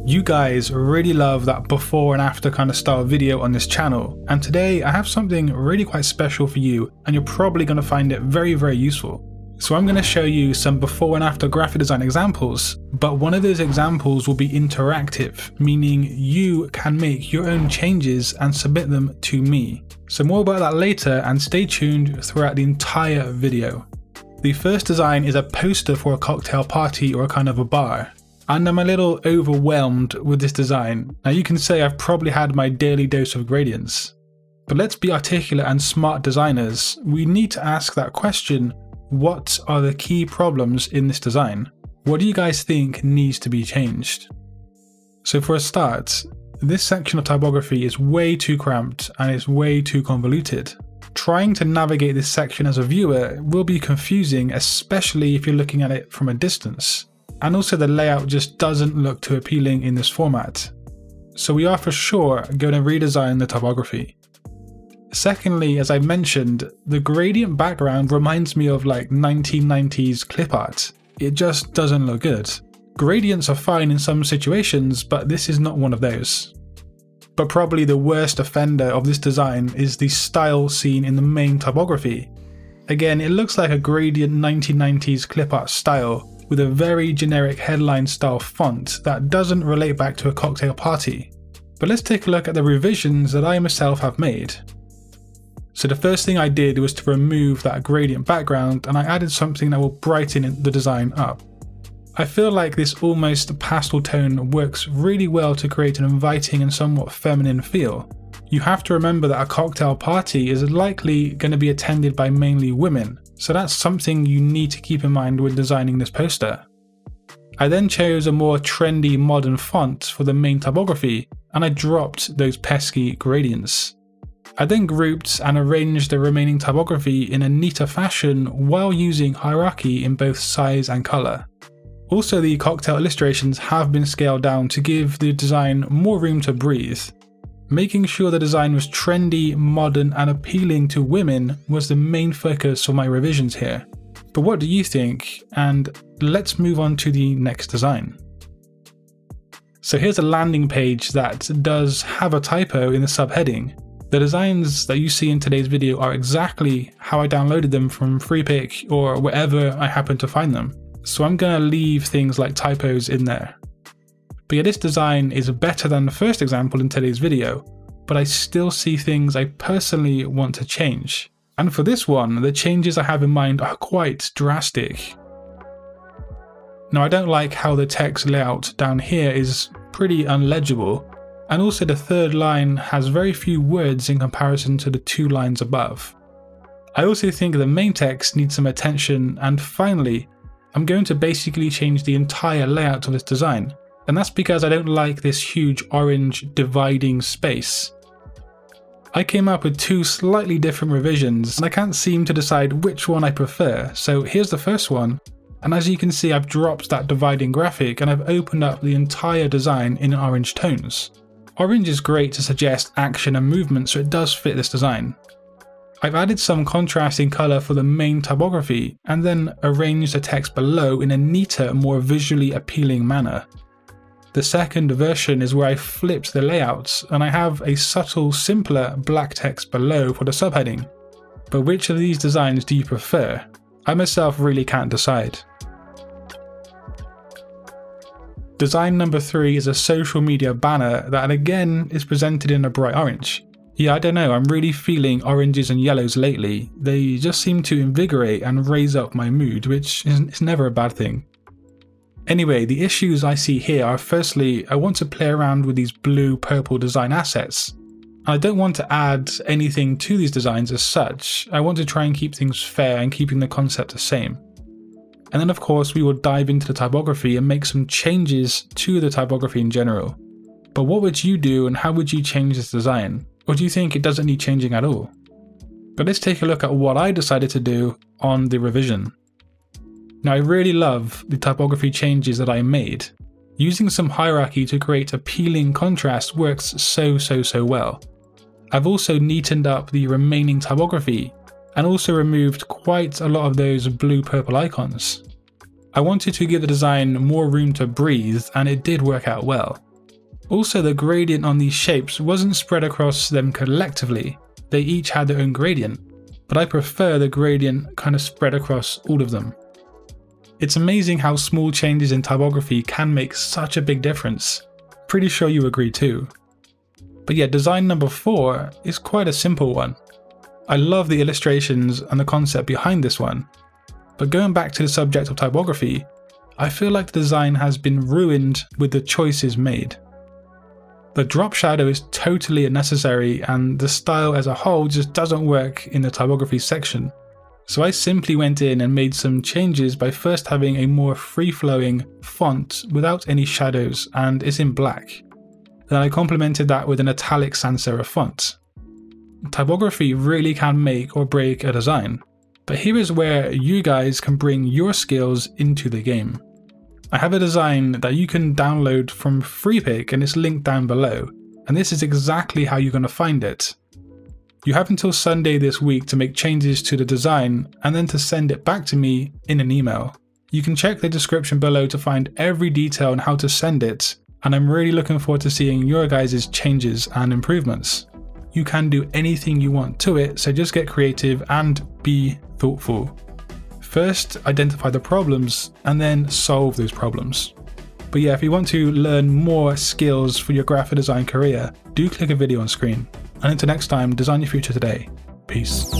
You guys really love that before and after kind of style video on this channel, and today I have something really quite special for you, and you're probably going to find it very useful. So I'm going to show you some before and after graphic design examples, but one of those examples will be interactive, meaning you can make your own changes and submit them to me. So more about that later, and stay tuned throughout the entire video. The first design is a poster for a cocktail party or a kind of a bar. And I'm a little overwhelmed with this design. Now you can say I've probably had my daily dose of gradients. But let's be articulate and smart designers. We need to ask that question, what are the key problems in this design? What do you guys think needs to be changed? So for a start, this section of typography is way too cramped and it's way too convoluted. Trying to navigate this section as a viewer will be confusing, especially if you're looking at it from a distance. And also the layout just doesn't look too appealing in this format. So we are for sure going to redesign the typography. Secondly, as I mentioned, the gradient background reminds me of like 1990s clip art. It just doesn't look good. Gradients are fine in some situations, but this is not one of those. But probably the worst offender of this design is the style seen in the main typography. Again, it looks like a gradient 1990s clip art style, with a very generic headline style font that doesn't relate back to a cocktail party. But let's take a look at the revisions that I myself have made. So the first thing I did was to remove that gradient background, and I added something that will brighten the design up. I feel like this almost pastel tone works really well to create an inviting and somewhat feminine feel. You have to remember that a cocktail party is likely going to be attended by mainly women, so that's something you need to keep in mind when designing this poster. I then chose a more trendy modern font for the main typography, and I dropped those pesky gradients. I then grouped and arranged the remaining typography in a neater fashion while using hierarchy in both size and colour. Also, the cocktail illustrations have been scaled down to give the design more room to breathe. Making sure the design was trendy, modern and appealing to women was the main focus of my revisions here. But what do you think? And let's move on to the next design. So here's a landing page that does have a typo in the subheading. The designs that you see in today's video are exactly how I downloaded them from Freepik or wherever I happen to find them. So I'm going to leave things like typos in there. But yeah, this design is better than the first example in today's video, but I still see things I personally want to change. And for this one, the changes I have in mind are quite drastic. Now, I don't like how the text layout down here is pretty unlegible, and also the third line has very few words in comparison to the 2 lines above. I also think the main text needs some attention, and finally, I'm going to basically change the entire layout of this design. And that's because I don't like this huge orange dividing space. I came up with 2 slightly different revisions and I can't seem to decide which one I prefer. So here's the first one, and as you can see, I've dropped that dividing graphic and I've opened up the entire design in orange tones. Orange is great to suggest action and movement, so it does fit this design. I've added some contrasting colour for the main typography and then arranged the text below in a neater, more visually appealing manner. The second version is where I flipped the layouts and I have a subtle, simpler black text below for the subheading. But which of these designs do you prefer? I myself really can't decide. Design number 3 is a social media banner that again is presented in a bright orange. Yeah, I don't know, I'm really feeling oranges and yellows lately. They just seem to invigorate and raise up my mood, which is never a bad thing. Anyway, the issues I see here are, firstly, I want to play around with these blue-purple design assets. I don't want to add anything to these designs as such. I want to try and keep things fair and keeping the concept the same. And then of course we will dive into the typography and make some changes to the typography in general. But what would you do and how would you change this design? Or do you think it doesn't need changing at all? But let's take a look at what I decided to do on the revision. Now, I really love the typography changes that I made. Using some hierarchy to create appealing contrast works so well. I've also neatened up the remaining typography and also removed quite a lot of those blue-purple icons. I wanted to give the design more room to breathe, and it did work out well. Also, the gradient on these shapes wasn't spread across them collectively, they each had their own gradient, but I prefer the gradient kind of spread across all of them. It's amazing how small changes in typography can make such a big difference. Pretty sure you agree too. But yeah, design number 4 is quite a simple one. I love the illustrations and the concept behind this one, but going back to the subject of typography, I feel like the design has been ruined with the choices made. The drop shadow is totally unnecessary and the style as a whole just doesn't work in the typography section. So I simply went in and made some changes by first having a more free-flowing font without any shadows, and it's in black. Then I complemented that with an italic sans serif font. Typography really can make or break a design, but here is where you guys can bring your skills into the game. I have a design that you can download from Freepik and it's linked down below, and this is exactly how you're going to find it. You have until Sunday this week to make changes to the design and then to send it back to me in an email. You can check the description below to find every detail on how to send it, and I'm really looking forward to seeing your guys' changes and improvements. You can do anything you want to it, so just get creative and be thoughtful. First, identify the problems and then solve those problems. But yeah, if you want to learn more skills for your graphic design career, do click a video on screen. And until next time, design your future today. Peace.